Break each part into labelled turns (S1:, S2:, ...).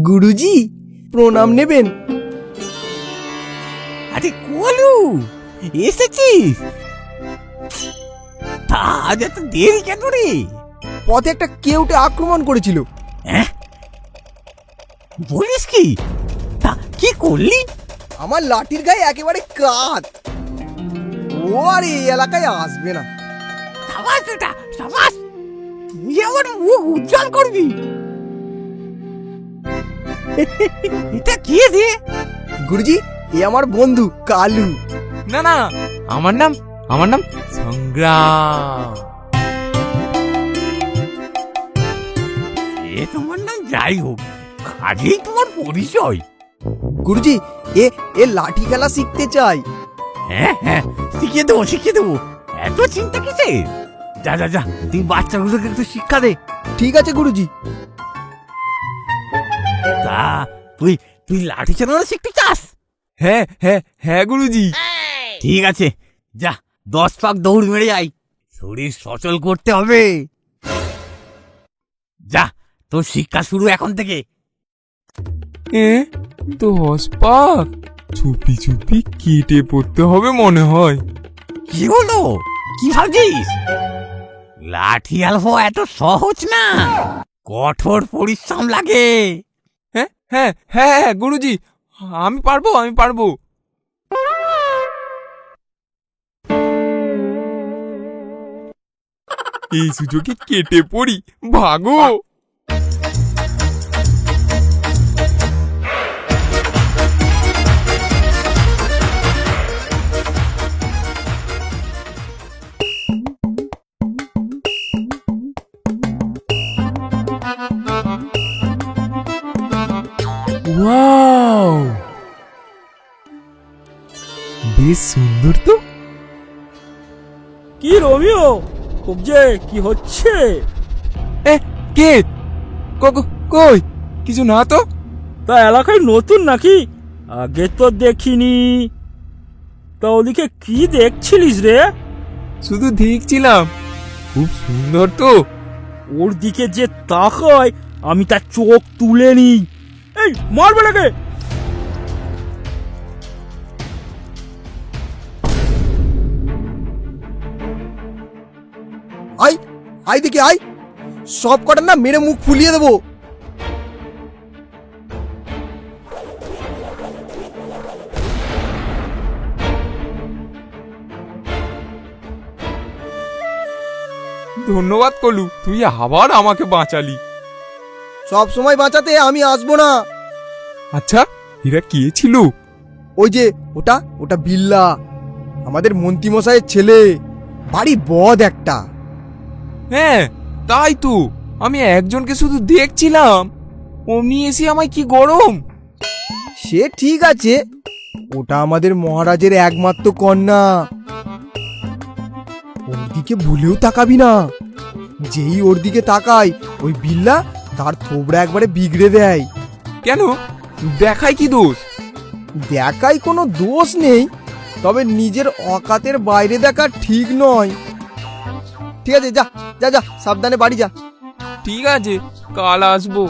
S1: গুরুজি প্রণাম নেবেন।
S2: আরে কলু, এসেছিস? তা আজ এত দেরি কেন রে?
S1: পথে একটা কেউটে আক্রমণ করেছিল।
S2: হ্যাঁ, বলিস কি? তা কি করলি?
S1: আমার লাঠির গায়ে একেবারে কাত। ও আর এই এলাকায় আসবে না।
S2: সাবাস বেটা, সাবাস! তুই আমার মুখ উজ্জ্বল করবি। এটা কে রে?
S1: গুরুজি, এ আমার বন্ধু কালু।
S3: না না, আমার নাম সংগ্রাম।
S2: এ তোমার নাম যাই হোক, কাজেই তোমার পরিচয়।
S1: গুরুজি, এ লাঠি খেলা শিখতে চাই।
S2: হ্যাঁ হ্যাঁ, শিখিয়ে দেবো। এত চিন্তা কিসে? যা যা যা, তুই বাচ্চাগুলোকে একটু শিক্ষা দে।
S1: ঠিক আছে গুরুজি।
S2: তা তুই লাঠি চালানো শিখতে চাস?
S3: হ্যাঁ হ্যাঁ হ্যাঁ গুরুজি।
S2: ঠিক আছে, যা 10 পাক দৌড় মেরে আই। শরীর সচল করতে হবে। যা, তোর শিক্ষা শুরু এখন থেকে।
S3: 10 পাক চুপি চুপি কেটে পড়তে হবে মনে হয়।
S2: কি হলো? কি ভাবছিস? লাঠি আলফা এত সহজ না, কঠোর পরিশ্রম লাগে।
S3: হ্যাঁ হ্যাঁ হ্যাঁ হ্যাঁ গুরুজি, আমি পারবো। এই সুযোগে কেটে পড়ি, ভাগো। ওয়াও, বেশ সুন্দর তো।
S4: কি রোমিও, যে কি হচ্ছে?
S3: কে? কই কিছু না তো।
S4: তা এলাকায় নতুন নাকি? আগে তো দেখিনি। তা ওদিকে কি দেখছিলিস রে?
S3: শুধু দেখছিলাম, খুব সুন্দর তো।
S4: ওর দিকে যে তাকায় আমি তার চোখ তুলে নিই। এই মারবে নাকি?
S1: আই দেখি আই, সব কটার না মেরে মুখ ফুলিয়ে দেবো।
S3: ধন্যবাদ কলু, তুই আবার আমাকে বাঁচালি।
S1: সব সময় বাঁচাতে আমি আসবো না।
S3: আচ্ছা, এরা কে ছিল?
S1: ওই যে ওটা বিল্লা, আমাদের মন্ত্রীমশাইয়ের ছেলে। বাড়ি বদ একটা।
S3: হ্যাঁ তাই তো, আমি একজনকে শুধু দেখছিলাম, অমনি এসে আমায় কি গরম।
S1: সে ঠিক আছে, ওটা আমাদের মহারাজের একমাত্র কন্যা। ওর দিকে ভুলেও তাকাবি না। যেই ওর দিকে তাকায় ওই বিল্লা তার থোবড়া একবারে বিগড়ে দেয়।
S3: কেন, দেখায় কি দোষ?
S1: দেখাই কোনো দোষ নেই, তবে নিজের অকাতের বাইরে দেখা ঠিক নয়। ঠিক আছে, যা যা যা, সাবধানে বাড়ি যা।
S3: ঠিক আছে, কাল আসবো।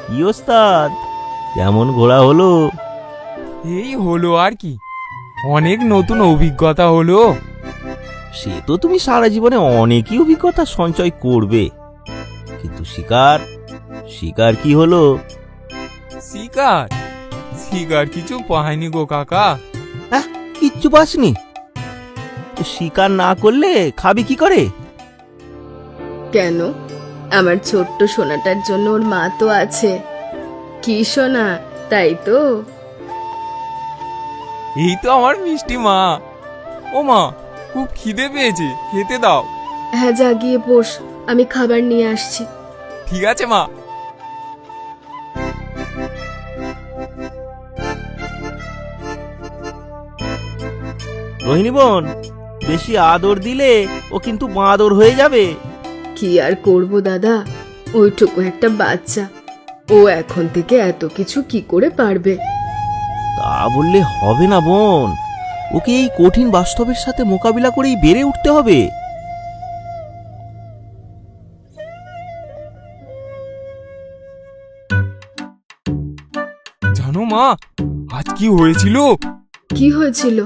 S5: কি ওস্তাদ, কেমন ঘোরা হলো?
S3: এই হলো আর কি, অনেক নতুন অভিজ্ঞতা হলো।
S5: সে তো তুমি সারা জীবনে অনেকই অভিজ্ঞতা সঞ্চয় করবে, কিন্তু শিকার কি হলো?
S3: শিকার কিছু পাইনি গো কাকা।
S5: হ্যাঁ, কিচ্ছু পাসনি? তো শিকার না করলে খাবি কি করে?
S6: কেন, আমার ছোট্ট সোনাটার জন্য ওর মা তো আছে। কি সোনা, তাই তো?
S3: এই তো আমার মিষ্টি মা। ও মা, খুব খিদে পেয়েছে, খেতে দাও।
S6: হ্যাঁ, যা গিয়ে বস, আমি খাবার নিয়ে আসছি।
S3: ঠিক আছে মা।
S5: রোহিণী বোন, বেশি আদর দিলে ও কিন্তু বাঁদর হয়ে যাবে।
S6: কি আর করব দাদা, ওইটুকু একটা বাচ্চা, ও এখন থেকে এত কিছু কি করে পারবে?
S5: তা বললে হবে না বোন, ওকে এই কঠিন বাস্তবের সাথে মোকাবিলা করেই বেড়ে উঠতে হবে।
S3: জানো মা, আজ কি হয়েছিল?
S6: কি হয়েছিল?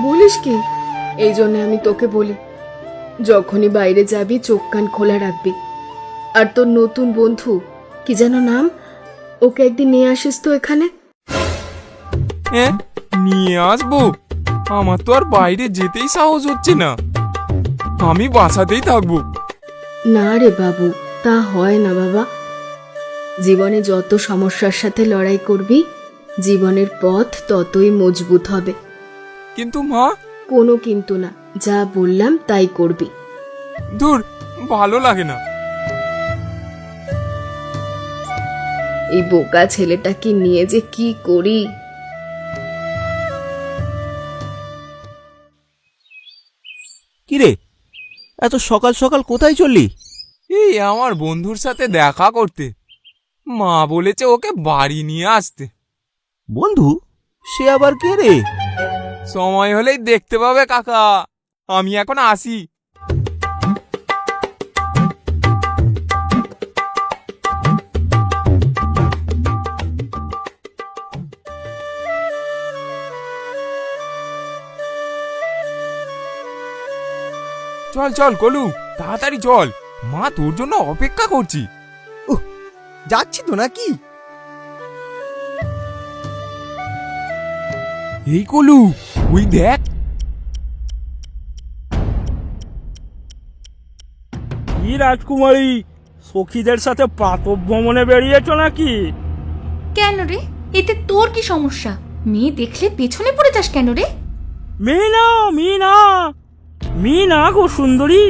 S6: বলিস কি? এই জন্য আমি তোকে বলি, যখনই বাইরে যাবি চোখ কান খোলা রাখবি। আর তোর নতুন বন্ধু, কি যেন নাম, ওকে একদিন নিয়ে আসিস তো এখানে।
S3: হ্যাঁ, নিয়ে আসবো? আমার তো আর বাইরে যেতেই সাহস হচ্ছে না, আমি বাসাতেই থাকবো।
S6: না রে বাবু, তা হয় না বাবা। জীবনে যত সমস্যার সাথে লড়াই করবি, জীবনের পথ ততই মজবুত হবে।
S3: কিন্তু মা।
S6: কোনো কিন্তু না, যা বললাম তাই করবি।
S3: দূর, ভালো লাগে না।
S6: এই বোকা ছেলেটাকে নিয়ে যে কি করি।
S5: কিরে, এত সকাল সকাল কোথায় চললি?
S3: এই আমার বন্ধুর সাথে দেখা করতে, মা বলেছে ওকে বাড়ি নিয়ে আসতে।
S5: বন্ধু? সে আবার কে রে?
S3: সময় হলেই দেখতে পাবে কাকা, আমি এখন আসি। চল চল কলু, তাড়াতাড়ি চল, মা তোর জন্য অপেক্ষা করছি।
S1: যাচ্ছি তো নাকি?
S3: এই কলু, ওই দেখ।
S4: কি রাজকুমারী, সখীদের সাথে প্রাতঃ ভ্রমণে বেরিয়েছ নাকি?
S7: কেন রে, এতে তোর কি সমস্যা? মেয়ে দেখলে পেছনে পড়ে যাস কেন রে?
S4: মিনা, মিনা, মিনা গো সুন্দরী,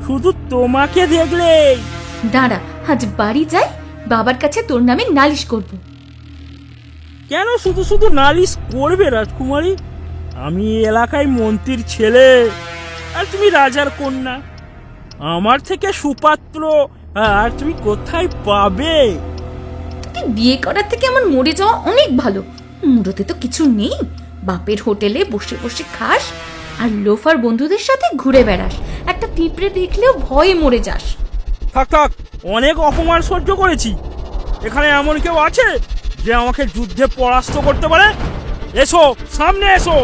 S4: শুধু তোমাকে দেখলে।
S7: দাঁড়া, আজ বাড়ি যাই, বাবার কাছে তোর নামে নালিশ করব।
S4: কেন শুধু শুধু নালিশ করবে রাজকুমারী? আমি এই এলাকায় মন্ত্রীর ছেলে, আর তুমি রাজার কন্যা। আমার থেকে সুপাত্র আর তুমি কোথায় পাবে?
S7: তোকে বিয়ে করার থেকে আমার মরে যাওয়া অনেক ভালো। মুরতে তো কিছু নেই, বাপের হোটেলে বসে বসে খাস আর লোফার বন্ধুদের সাথে ঘুরে বেড়াস, একটা পিঁপড়ে দেখলেও ভয়ে মরে যাস।
S4: থাক থাক, অনেক অপমান সহ্য করেছি। এখানে এমন কেউ আছে যে আমাকে যুদ্ধে পরাস্ত করতে পারে? এসো, সামনে এসো।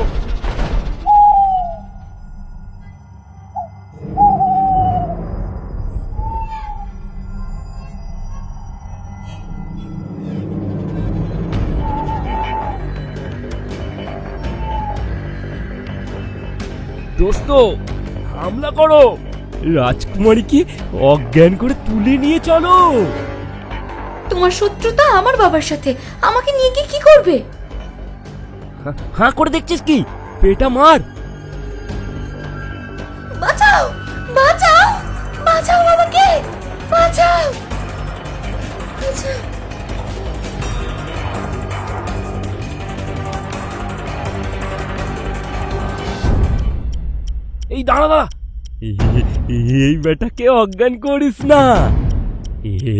S8: দোস্ত, হামলা করো, রাজকুমারীকে অজ্ঞান করে তুলে নিয়ে চলো।
S7: তোমার শত্রুতা আমার বাবার সাথে, আমাকে নিয়ে গিয়ে কি করবে?
S8: হাঁ করে দেখছিস কি? পেটা মার।
S7: বাঁচাও, বাঁচাও, বাঁচাও আমাকে, বাঁচাও, বাঁচাও।
S8: এই দাঁড়া দাঁড়া, এই বেটাকে অজ্ঞান করিস না।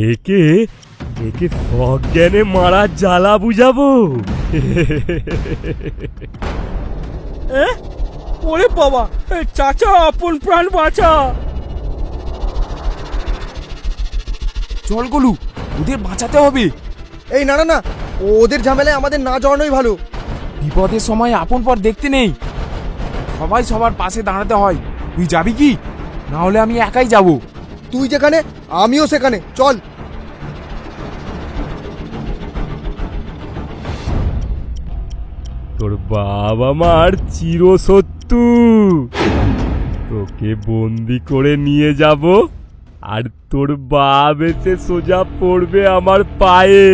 S8: একে একে অজ্ঞানে মারা জ্বালা বুঝাবো।
S4: ওরে বাবা, চাচা আপন প্রাণ বাঁচা।
S3: চল কলু, ওদের বাঁচাতে হবে।
S1: এই না না না, ওদের ঝামেলায় আমাদের না জড়ানোই ভালো।
S3: বিপদের সময় আপন পর দেখতে নেই, সবাই সবার পাশে দাঁড়াতে হয়। তুই যাবি কি? না হলে আমি একাই যাব।
S1: তুই যেখানে আমিও সেখানে, চল।
S8: তোর বাবা মার চিরশত্রু, তোকে বন্দি করে নিয়ে যাব, আর তোর বাপ এসে সোজা পড়বে আমার পায়ে।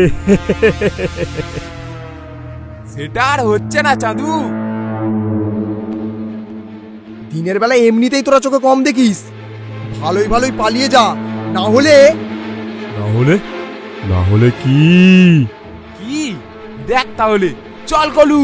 S3: সেটা আর হচ্ছে না চাঁদু।
S1: দিনের বেলা এমনিতেই তোরা চোখে কম দেখিস, ভালোই ভালোই পালিয়ে যা, না হলে
S8: না হলে কি?
S3: কি দেখ তাহলে, চল কলু।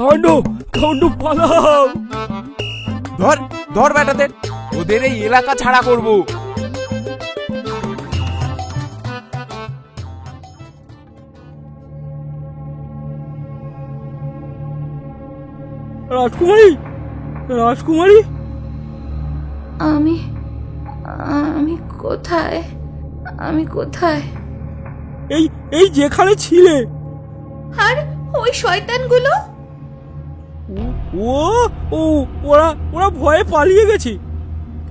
S8: কাণ্ড কাণ্ড পালাও।
S3: ধর ধর বেটাদের, ওদের এই এলাকা ছাড়া করব।
S4: রাজকুমারী, রাজকুমারী,
S7: আমি আমি কোথায়? আমি কোথায়?
S4: এই এই যেখানে ছিলে।
S7: আর ওই শয়তানগুলো?
S4: ও ও ওরা ওরা ভয়ে পালিয়ে গেছে।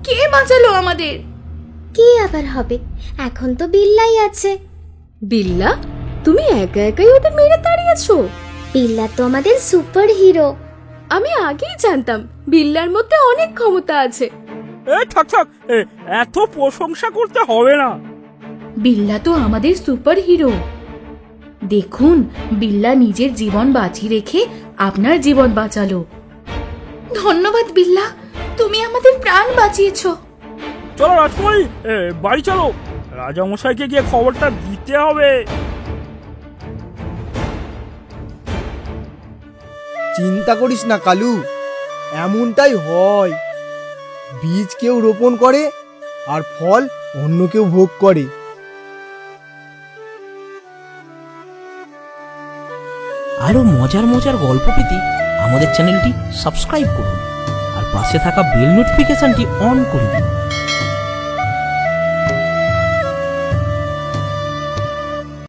S7: কে বাঁচালো আমাদের?
S9: কি আবার হবে, এখন তো বিল্লাই আছে।
S6: বিল্লা, তুমি একা একাই ওদের মেরে তাড়িয়েছো?
S9: বিল্লা তো আমাদের সুপার হিরো।
S6: আমি আগেই জানতাম বিল্লার মধ্যে অনেক ক্ষমতা আছে।
S4: থাক থাক, এত প্রশংসা করতে হবে না।
S7: বিল্লা তো আমাদের সুপার হিরো। দেখুন, বিল্লা নিজের জীবন বাঁচিয়ে রেখে আপনার জীবন বাঁচালো। ধন্যবাদ বিল্লা, তুমি আমাদের প্রাণ বাঁচিয়েছো।
S4: চলো রাজকুমারী, বাড়ি চলো, রাজামশাইকে গিয়ে খবরটা দিতে হবে।
S1: চিন্তা করিস না কালু, এমনটাই হয়। বীজ কেউ রোপণ করে আর ফল অন্য কেউ ভোগ করে।
S5: আরো মজার মজার গল্প পেতে আমাদের চ্যানেলটি সাবস্ক্রাইব করুন আর পাশে থাকা বেল নোটিফিকেশনটি অন করে দিন।